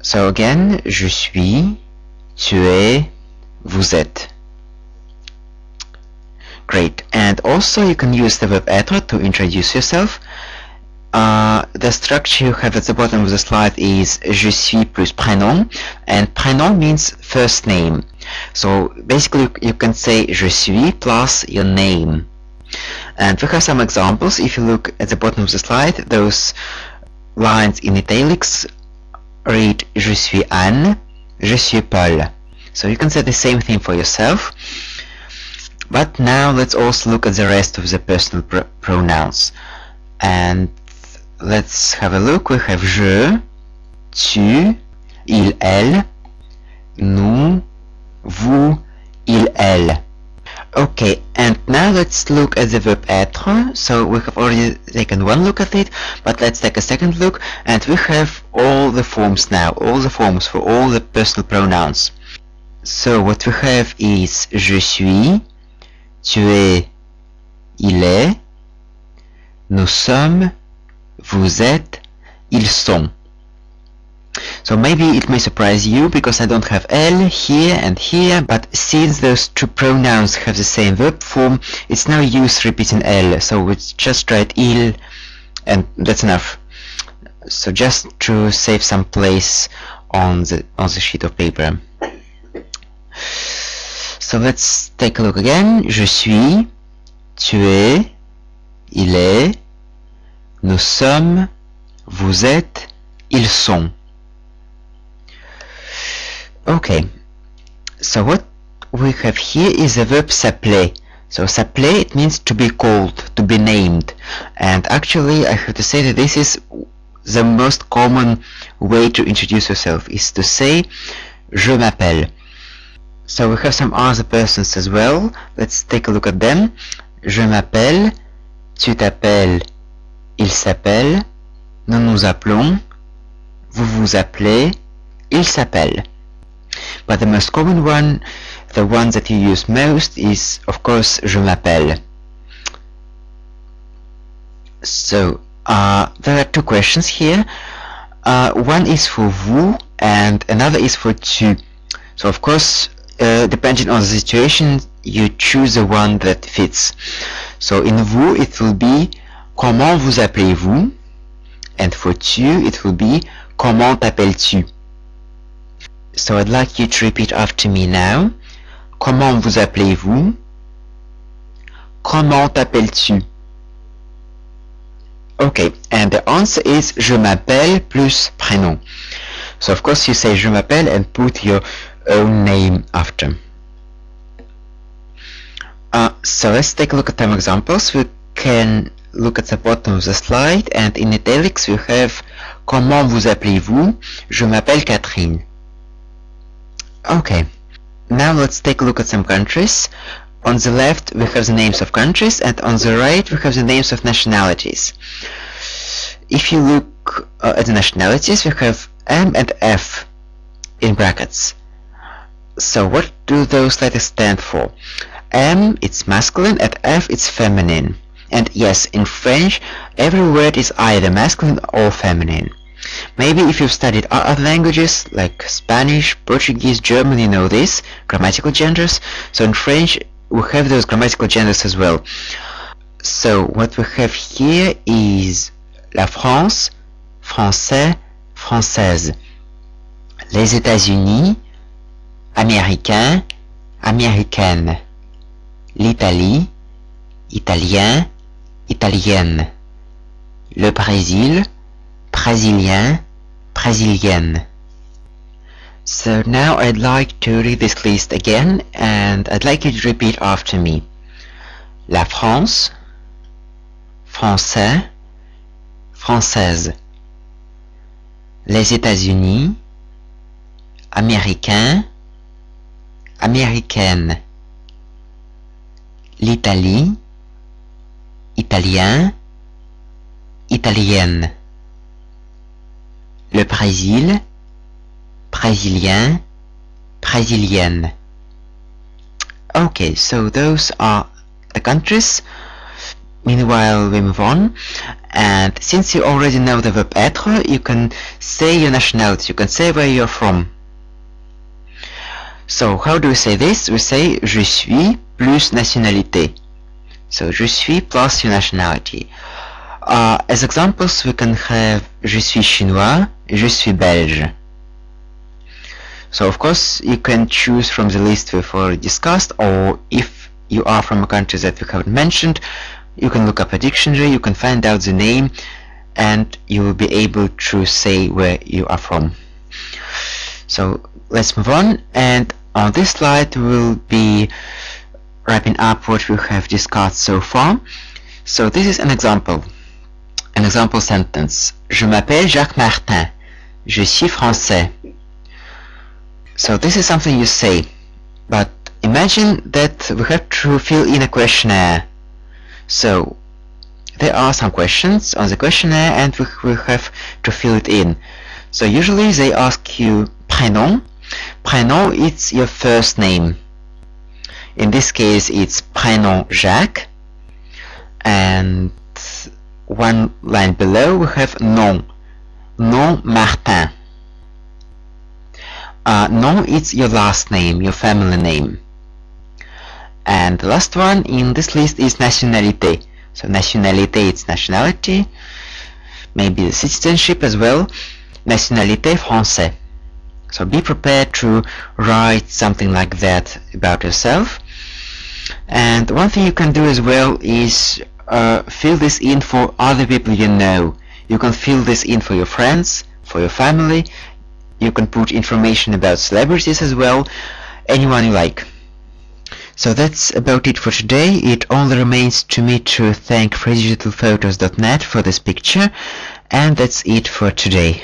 So again, je suis, tu es, vous êtes. Great. And also you can use the verb être to introduce yourself. The structure you have at the bottom of the slide is je suis plus prénom, and prénom means first name. So basically you can say je suis plus your name. And we have some examples. If you look at the bottom of the slide, those lines in italics read je suis Anne, je suis Paul. So you can say the same thing for yourself. But now let's also look at the rest of the personal pronouns. And let's have a look. We have je, tu, il, elle, nous, vous, il, elle. Okay, and now let's look at the verb être. So we have already taken one look at it, but let's take a second look, and we have all the forms now, all the forms for all the personal pronouns. So what we have is je suis, tu es, il est, nous sommes, vous êtes, ils sont. So maybe it may surprise you because I don't have elle here and here, but since those two pronouns have the same verb form, it's no use repeating elle, so we just write il, and that's enough. So just to save some place on the sheet of paper. So let's take a look again. Je suis, tu es, il est, nous sommes, vous êtes, ils sont. Okay, so what we have here is the verb s'appeler. So s'appeler, it means to be called, to be named. And actually I have to say that this is the most common way to introduce yourself, is to say je m'appelle. So we have some other persons as well. Let's take a look at them. Je m'appelle, tu t'appelles, il s'appelle, nous nous appelons, vous vous appelez, il s'appelle. But the most common one, the one that you use most, is of course je m'appelle. So there are two questions here. One is for vous and another is for tu. So of course, depending on the situation, you choose the one that fits. So in vous it will be comment vous appelez-vous, and for tu it will be comment t'appelles-tu. So I'd like you to repeat after me now. Comment vous appelez-vous? Comment t'appelles-tu? Okay, and the answer is je m'appelle plus prénom. So of course you say je m'appelle and put your own name after. So let's take a look at some examples. We can look at the bottom of the slide, and in italics we have comment vous appelez-vous? Je m'appelle Catherine. Okay, now let's take a look at some countries. On the left we have the names of countries, and on the right we have the names of nationalities. If you look at the nationalities, we have M and F in brackets. So what do those letters stand for? M, it's masculine, and F, it's feminine. And yes, in French, every word is either masculine or feminine. Maybe if you've studied other languages like Spanish, Portuguese, German, you know this, grammatical genders. So in French, we have those grammatical genders as well. So what we have here is la France, français, française. Les États-Unis, américain, américaine. L'Italie, italien, italienne. Le Brésil, brésilien, brésilienne. So now I'd like to read this list again, and I'd like you to repeat after me. La France, français, française. Les États-Unis, américain, américaine. L'Italie, italien, italienne. Le Brésil, brésilien, brésilienne. Okay, so those are the countries. Meanwhile, we move on, and since you already know the verb être, you can say your nationality, you can say where you're from. So how do we say this? We say je suis plus nationalité. So je suis plus your nationality. As examples, we can have je suis chinois, je suis belge. So of course you can choose from the list we've already discussed, or if you are from a country that we haven't mentioned, you can look up a dictionary, you can find out the name, and you will be able to say where you are from. So let's move on, and on this slide we will be wrapping up what we have discussed so far. So this is an example sentence. Je m'appelle Jacques Martin. Je suis français. So this is something you say, but imagine that we have to fill in a questionnaire. So there are some questions on the questionnaire and we have to fill it in. So usually they ask you prénom. Prénom is your first name. In this case it's prénom Jacques, and one line below we have nom. Nom Martin. Nom is your last name, your family name. And the last one in this list is nationalité. So nationalité, it's nationality, maybe the citizenship as well. Nationalité français. So be prepared to write something like that about yourself. And one thing you can do as well is fill this in for other people you know. You can fill this in for your friends, for your family. You can put information about celebrities as well, anyone you like. So that's about it for today. It only remains to me to thank PhraseDigitalPhotos.net for this picture, and that's it for today.